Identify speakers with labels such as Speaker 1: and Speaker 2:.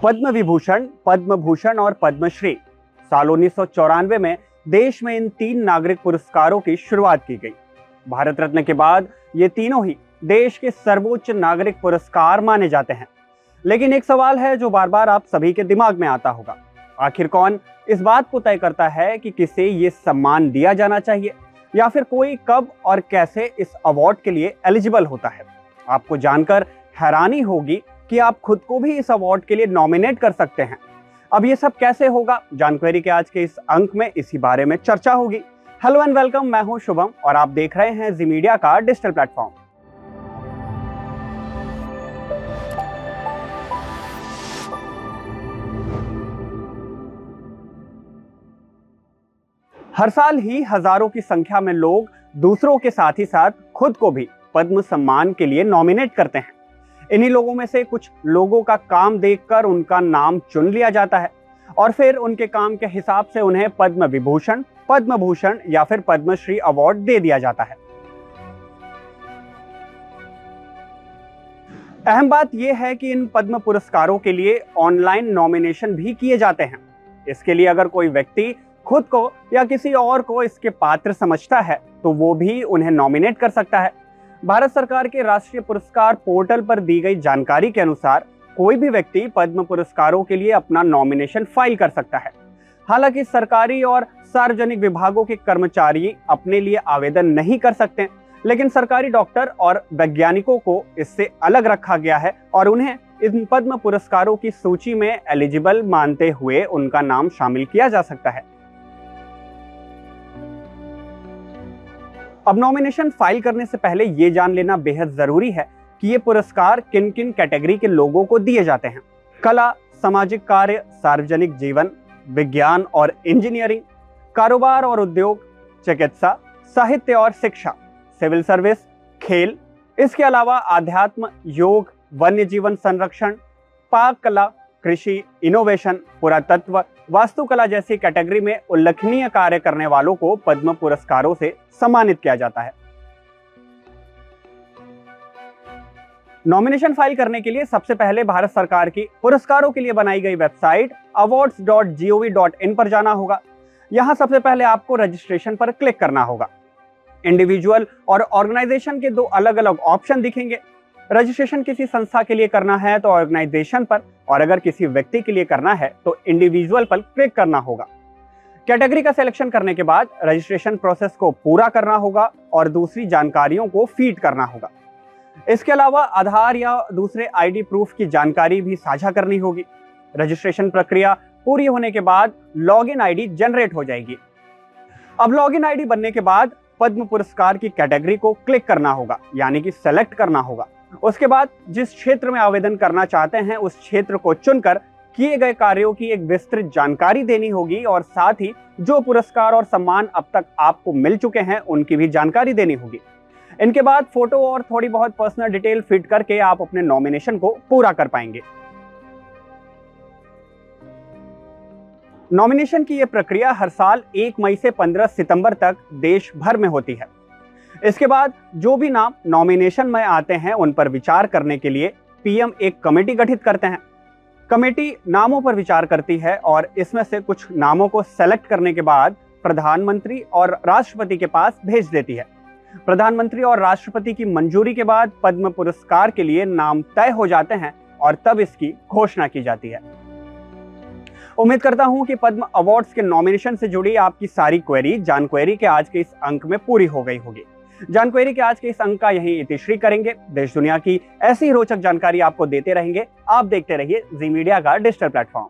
Speaker 1: पद्म विभूषण, पद्म भूषण और पद्मश्री साल 1994 में देश में इन 3 नागरिक पुरस्कारों की शुरुआत की गई। भारत रत्न के बाद ये तीनों ही देश के सर्वोच्च नागरिक पुरस्कार माने जाते हैं। लेकिन एक सवाल है जो बार बार आप सभी के दिमाग में आता होगा, आखिर कौन इस बात को तय करता है कि किसे ये सम्मान दिया जाना चाहिए या फिर कोई कब और कैसे इस अवार्ड के लिए एलिजिबल होता है। आपको जानकर हैरानी होगी कि आप खुद को भी इस अवार्ड के लिए नॉमिनेट कर सकते हैं। अब ये सब कैसे होगा, जानक्वेरी के आज के इस अंक में इसी बारे में चर्चा होगी। हेलो एंड वेलकम, मैं हूं शुभम और आप देख रहे हैं जी मीडिया का डिजिटल प्लेटफॉर्म। हर साल ही हजारों की संख्या में लोग दूसरों के साथ ही साथ खुद को भी पद्म सम्मान के लिए नॉमिनेट करते हैं। इन्हीं लोगों में से कुछ लोगों का काम देखकर उनका नाम चुन लिया जाता है और फिर उनके काम के हिसाब से उन्हें पद्म विभूषण, पद्म भूषण या फिर पद्मश्री अवार्ड दे दिया जाता है। अहम बात यह है कि इन पद्म पुरस्कारों के लिए ऑनलाइन नॉमिनेशन भी किए जाते हैं। इसके लिए अगर कोई व्यक्ति खुद को या किसी और को इसके पात्र समझता है तो वो भी उन्हें नॉमिनेट कर सकता है। भारत सरकार के राष्ट्रीय पुरस्कार पोर्टल पर दी गई जानकारी के अनुसार कोई भी व्यक्ति पद्म पुरस्कारों के लिए अपना नॉमिनेशन फाइल कर सकता है। हालांकि सरकारी और सार्वजनिक विभागों के कर्मचारी अपने लिए आवेदन नहीं कर सकते, लेकिन सरकारी डॉक्टर और वैज्ञानिकों को इससे अलग रखा गया है और उन्हें इन पद्म पुरस्कारों की सूची में एलिजिबल मानते हुए उनका नाम शामिल किया जा सकता है। अब नॉमिनेशन फाइल करने से पहले ये जान लेना बेहद जरूरी है कि ये पुरस्कार किन किन कैटेगरी के लोगों को दिए जाते हैं। कला, सामाजिक कार्य, सार्वजनिक जीवन, विज्ञान और इंजीनियरिंग, कारोबार और उद्योग, चिकित्सा, साहित्य और शिक्षा, सिविल सर्विस, खेल, इसके अलावा आध्यात्म, योग, वन्य जीवन संरक्षण, पाक कला, कृषि, इनोवेशन, पुरातत्व, वास्तुकला जैसी कैटेगरी में उल्लेखनीय कार्य करने वालों को पद्म पुरस्कारों से सम्मानित किया जाता है। नॉमिनेशन फाइल करने के लिए सबसे पहले भारत सरकार की पुरस्कारों के लिए बनाई गई वेबसाइट awards.gov.in पर जाना होगा। यहां सबसे पहले आपको रजिस्ट्रेशन पर क्लिक करना होगा। इंडिविजुअल और ऑर्गेनाइजेशन के 2 अलग अलग ऑप्शन दिखेंगे। रजिस्ट्रेशन किसी संस्था के लिए करना है तो ऑर्गेनाइजेशन पर, और अगर किसी व्यक्ति के लिए करना है तो इंडिविजुअल पर क्लिक करना होगा। कैटेगरी का सिलेक्शन करने के बाद रजिस्ट्रेशन प्रोसेस को पूरा करना होगा और दूसरी जानकारियों को फीड करना होगा। इसके अलावा आधार या दूसरे आईडी प्रूफ की जानकारी भी साझा करनी होगी। रजिस्ट्रेशन प्रक्रिया पूरी होने के बाद लॉगिन आईडी जनरेट हो जाएगी। अब लॉगिन आईडी बनने के बाद पद्म पुरस्कार की कैटेगरी को क्लिक करना होगा, यानी कि सेलेक्ट करना होगा। उसके बाद जिस क्षेत्र में आवेदन करना चाहते हैं उस क्षेत्र को चुनकर किए गए कार्यों की एक विस्तृत जानकारी देनी होगी और साथ ही जो पुरस्कार और सम्मान अब तक आपको मिल चुके हैं उनकी भी जानकारी देनी होगी। इनके बाद फोटो और थोड़ी बहुत पर्सनल डिटेल फिट करके आप अपने नॉमिनेशन को पूरा कर पाएंगे। नॉमिनेशन की यह प्रक्रिया हर साल 1 मई से 15 सितंबर तक देश भर में होती है। इसके बाद जो भी नाम नॉमिनेशन में आते हैं उन पर विचार करने के लिए पीएम एक कमेटी गठित करते हैं। कमेटी नामों पर विचार करती है और इसमें से कुछ नामों को सेलेक्ट करने के बाद प्रधानमंत्री और राष्ट्रपति के पास भेज देती है। प्रधानमंत्री और राष्ट्रपति की मंजूरी के बाद पद्म पुरस्कार के लिए नाम तय हो जाते हैं और तब इसकी घोषणा की जाती है। उम्मीद करता हूं कि पद्म अवार्ड्स के नॉमिनेशन से जुड़ी आपकी सारी क्वेरी जानक्वेरी के आज के इस अंक में पूरी हो गई होगी। जानक्वेरी के आज के इस अंक का यहीं इतिश्री करेंगे। देश दुनिया की ऐसी रोचक जानकारी आपको देते रहेंगे। आप देखते रहिए जी मीडिया का डिजिटल प्लेटफॉर्म।